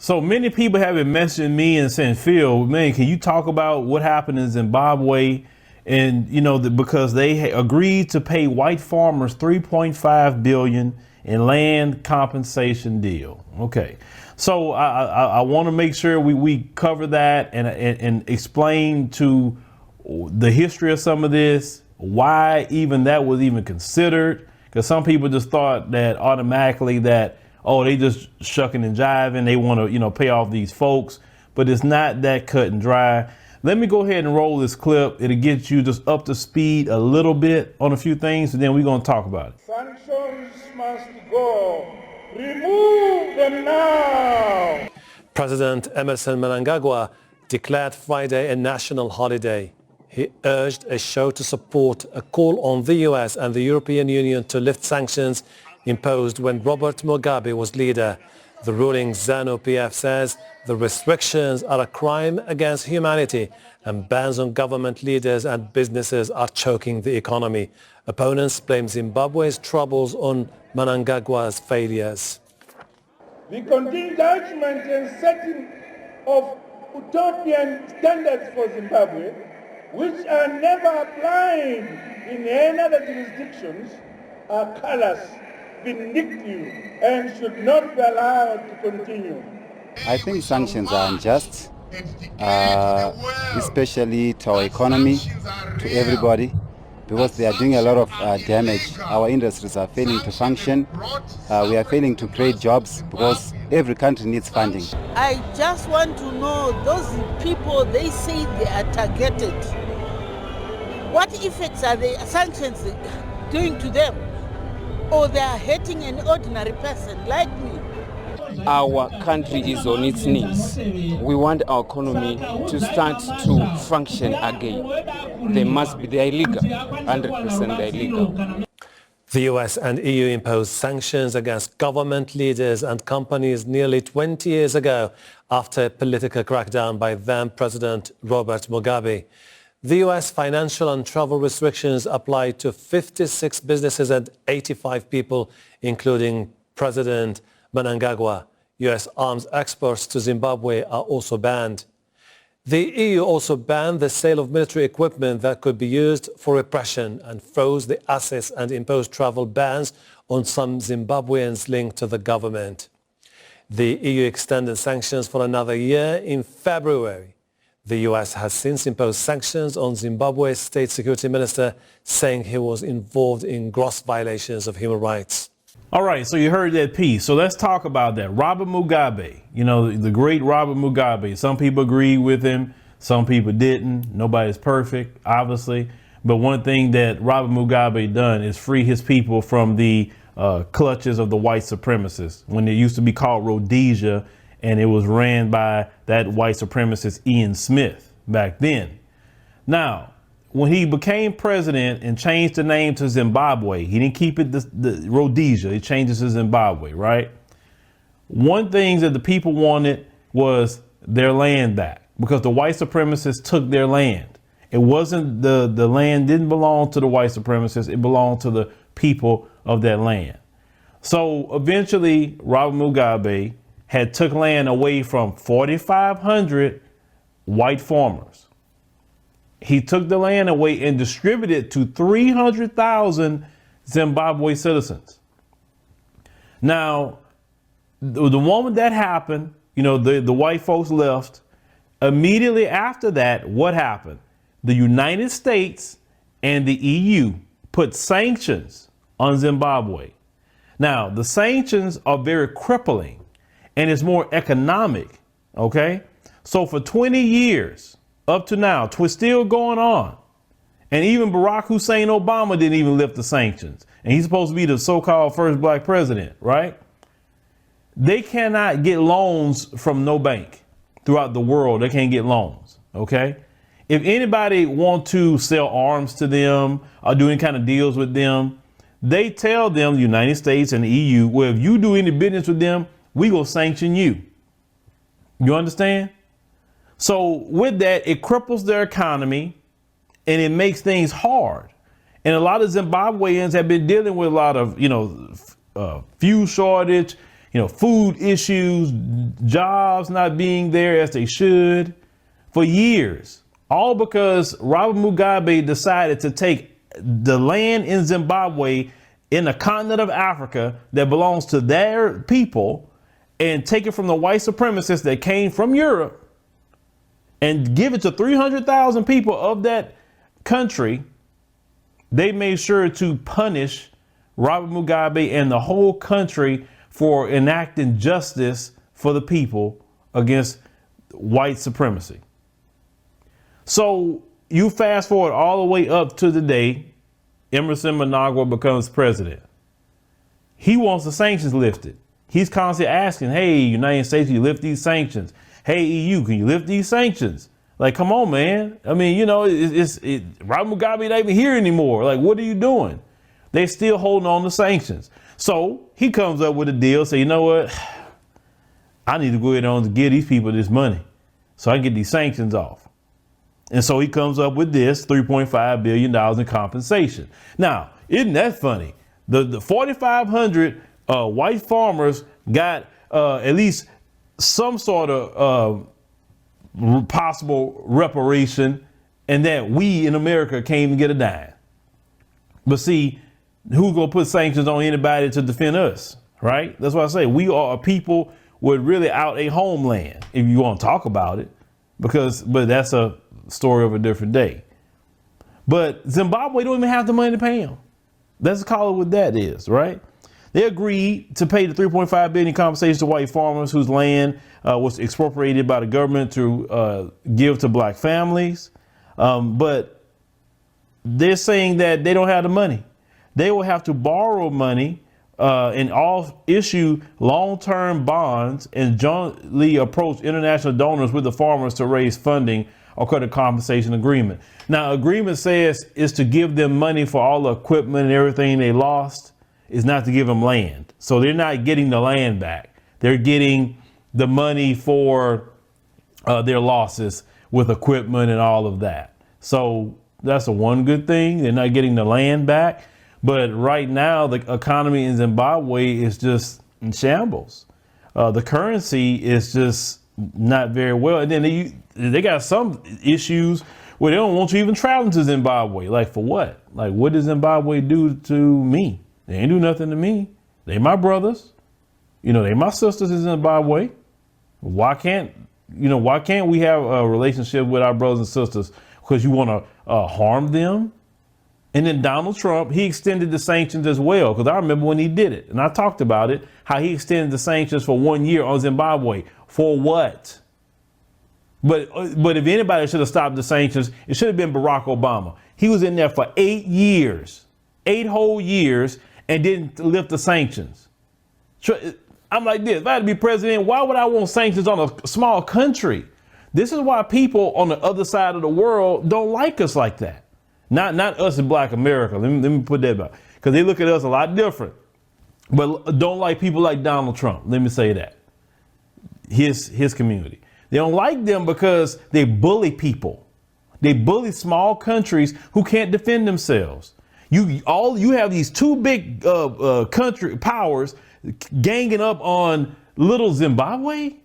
So many people have been messaging me and saying, Phil, man, can you talk about what happened in Zimbabwe? And, you know, because they agreed to pay white farmers $3.5 billion in land compensation deal. Okay. So I want to make sure we cover that and explain to the history of some of this, why even that was even considered. Because some people just thought that automatically that, oh, they just shucking and jiving. They want to, you know, pay off these folks. But it's not that cut and dry. Let me go ahead and roll this clip. It'll get you just up to speed a little bit on a few things, and then we're going to talk about it. Sanctions must go. Remove them now. President Emerson Mnangagwa declared Friday a national holiday. He urged a show to support a call on the US and the European Union to lift sanctions imposed when Robert Mugabe was leader. The ruling ZANU-PF says the restrictions are a crime against humanity and bans on government leaders and businesses are choking the economy. Opponents blame Zimbabwe's troubles on Mnangagwa's failures. The continued judgment and setting of utopian standards for Zimbabwe, which are never applied in any other jurisdictions, are callous, vindictive, and should not be allowed to continue. I think sanctions are unjust, especially to our economy, to everybody, because they are doing a lot of damage. Our industries are failing to function. We are failing to create jobs because every country needs funding. I just want to know, those people, they say they are targeted. What effects are the sanctions doing to them? Or they are hurting an ordinary person like me? Our country is on its knees. We want our economy to start to function again. They must be, they are illegal, 100% they are illegal. The US and EU imposed sanctions against government leaders and companies nearly 20 years ago after a political crackdown by then President Robert Mugabe. The US financial and travel restrictions applied to 56 businesses and 85 people, including President Mnangagwa. US arms exports to Zimbabwe are also banned. The EU also banned the sale of military equipment that could be used for repression and froze the assets and imposed travel bans on some Zimbabweans linked to the government. The EU extended sanctions for another year in February. The US has since imposed sanctions on Zimbabwe's State Security Minister, saying he was involved in gross violations of human rights. All right, so you heard that piece. So let's talk about that. Robert Mugabe, you know, the great Robert Mugabe. Some people agree with him, some people didn't. Nobody's perfect, obviously. But one thing that Robert Mugabe done is free his people from the clutches of the white supremacists, when it used to be called Rhodesia, and it was ran by that white supremacist Ian Smith back then. Now, when he became president and changed the name to Zimbabwe, he didn't keep it the Rhodesia, he changed it to Zimbabwe, right? One thing that the people wanted was their land back, because the white supremacists took their land. It wasn't the land didn't belong to the white supremacists, it belonged to the people of that land. So eventually Robert Mugabe had took land away from 4,500 white farmers. He took the land away and distributed it to 300,000 Zimbabwe citizens. Now, the moment that happened, you know, the white folks left. Immediately after that, what happened? The United States and the EU put sanctions on Zimbabwe. Now, the sanctions are very crippling and it's more economic, okay? So for 20 years, up to now, it's still going on. And even Barack Hussein Obama didn't even lift the sanctions. And he's supposed to be the so-called first black president, right? They cannot get loans from no bank throughout the world. They can't get loans, okay? If anybody want to sell arms to them or do any kind of deals with them, they tell them, the United States and the EU, well, if you do any business with them, we gonna sanction you. You understand? So with that, it cripples their economy and it makes things hard. And a lot of Zimbabweans have been dealing with a lot of, fuel shortage, food issues, jobs not being there as they should for years, all because Robert Mugabe decided to take the land in Zimbabwe in the continent of Africa that belongs to their people and take it from the white supremacists that came from Europe and give it to 300,000 people of that country. They made sure to punish Robert Mugabe and the whole country for enacting justice for the people against white supremacy. So you fast forward all the way up to the day Emerson Mnangagwa becomes president. He wants the sanctions lifted. He's constantly asking, hey, United States, can you lift these sanctions? Hey, EU, can you lift these sanctions? Like, come on, man. I mean, Robert Mugabe not even here anymore. Like, what are you doing? They're still holding on to sanctions. So he comes up with a deal. Say, you know what? I need to go ahead and give these people this money so I can get these sanctions off. And so he comes up with this $3.5 billion in compensation. Now, isn't that funny? The 4,500 white farmers got at least some sort of possible reparation, and that we in America can't even get a dime. But see, who's going to put sanctions on anybody to defend us, right? That's why I say we are a people with really out a homeland, if you want to talk about it, but that's a story of a different day. But Zimbabwe don't even have the money to pay them. Let's call it what that is, right? They agreed to pay the $3.5 billion compensation to white farmers whose land was expropriated by the government to give to black families. But they're saying that they don't have the money. They will have to borrow money and all issue long-term bonds and jointly approach international donors with the farmers to raise funding or cut a compensation agreement. Now, agreement says is to give them money for all the equipment and everything they lost. Is not to give them land. So they're not getting the land back. They're getting the money for their losses with equipment and all of that. So that's a one good thing. They're not getting the land back. But right now, the economy in Zimbabwe is just in shambles. The currency is just not very well. And then they got some issues where they don't want you even traveling to Zimbabwe. Like, for what? Like, what does Zimbabwe do to me? They ain't do nothing to me. They my brothers. They my sisters in Zimbabwe. Why can't we have a relationship with our brothers and sisters? Because you want to harm them? And then Donald Trump, he extended the sanctions as well. Because I remember when he did it. And I talked about it, how he extended the sanctions for 1 year on Zimbabwe. For what? But if anybody should have stopped the sanctions, it should have been Barack Obama. He was in there for 8 years, 8 whole years, and didn't lift the sanctions. I'm like this, if I had to be president, why would I want sanctions on a small country? This is why people on the other side of the world don't like us like that. Not us in Black America. Let me put that back. Because they look at us a lot different. But don't like people like Donald Trump. Let me say that. His community. They don't like them because they bully people. They bully small countries who can't defend themselves. You have these two big country powers ganging up on little Zimbabwe.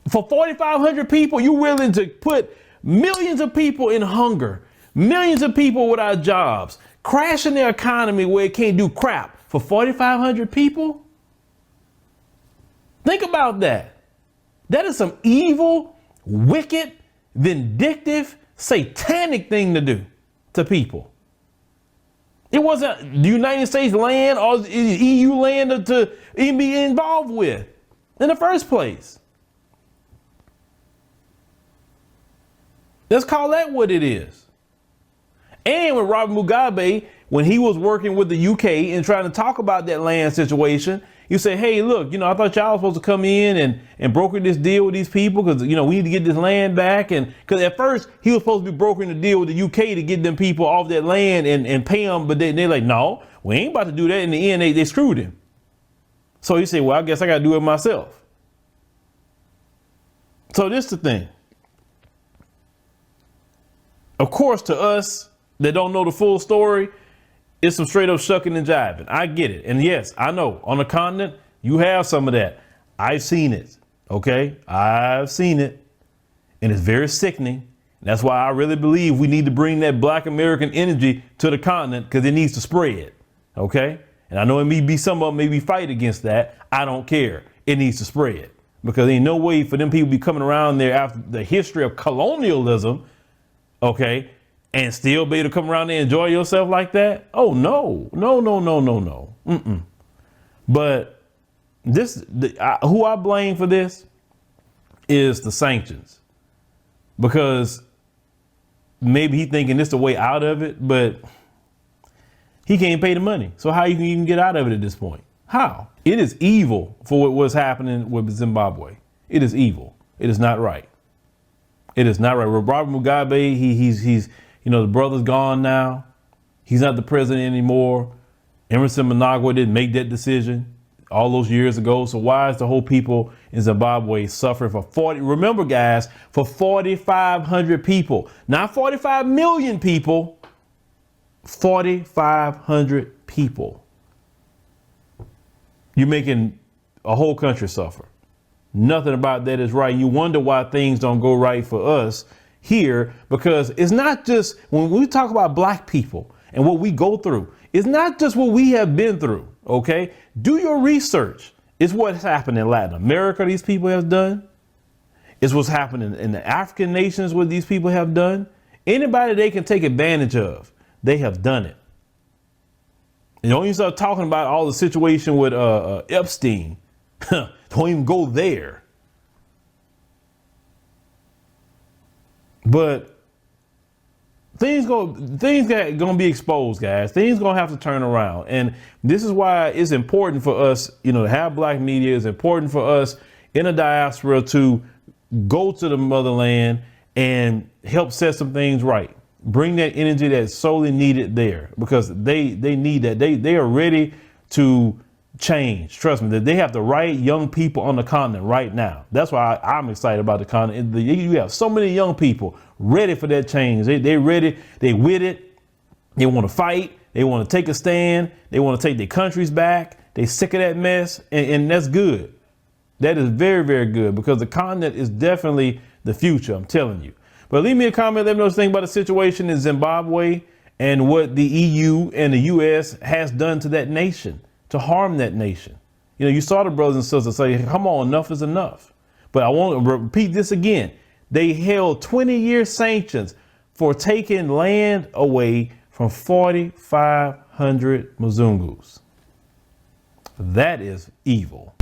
For 4,500 people, you're willing to put millions of people in hunger, millions of people without jobs, crashing their economy where it can't do crap for 4,500 people? Think about that. That is some evil, wicked, vindictive, satanic thing to do to people. It wasn't the United States land or the EU land to even be involved with in the first place. Let's call that what it is. And when Robert Mugabe, when he was working with the UK and trying to talk about that land situation, you say, hey, look, I thought y'all were supposed to come in and broker this deal with these people because, we need to get this land back. And because at first he was supposed to be brokering the deal with the UK to get them people off that land and pay them. But they're like, no, we ain't about to do that. In the end, they screwed him. So you say, well, I guess I got to do it myself. So this is the thing. Of course, to us that don't know the full story, It's some straight up shucking and jiving. I get it. And yes, I know on the continent, you have some of that. I've seen it. Okay. I've seen it. And it's very sickening. That's why I really believe we need to bring that Black American energy to the continent, because it needs to spread. Okay. And I know it may be some of them maybe fight against that. I don't care. It needs to spread, because there ain't no way for them people to be coming around there after the history of colonialism. Okay. And still be able to come around there and enjoy yourself like that? Oh, no. Mm-mm. But who I blame for this is the sanctions. Because maybe he thinking this the way out of it, but he can't pay the money. So how you can even get out of it at this point? How? It is evil for what's happening with Zimbabwe. It is evil. It is not right. It is not right. Robert Mugabe, he's the brother's gone now. He's not the president anymore. Emerson Mnangagwa didn't make that decision all those years ago. So why is the whole people in Zimbabwe suffering for 4,500 people, not 45 million people, 4,500 people. You're making a whole country suffer. Nothing about that is right. You wonder why things don't go right for us here, because it's not just when we talk about Black people and what we go through, it's not just what we have been through. OK, do your research. It's what's happened in Latin America. These people have done. It's what's happening in the African nations. What these people have done. Anybody they can take advantage of, they have done it. And don't even start talking about all the situation with Epstein. Don't even go there. But things gonna be exposed, guys. Things gonna have to turn around, and this is why it's important for us, to have Black media. It's important for us in a diaspora to go to the motherland and help set some things right. Bring that energy that's solely needed there, because they need that. They are ready to change. Trust me, that they have the right young people on the continent right now. That's why I'm excited about the continent. You have so many young people ready for that change. They ready. They with it. They want to fight. They want to take a stand. They want to take their countries back. They sick of that mess. And that's good. That is very, very good, because the continent is definitely the future. I'm telling you. But leave me a comment. Let me know what you think about the situation in Zimbabwe and what the EU and the US has done to that nation, to harm that nation. You saw the brothers and sisters say, come on, enough is enough. But I want to repeat this again. They held 20-year sanctions for taking land away from 4,500 Mzungus. That is evil.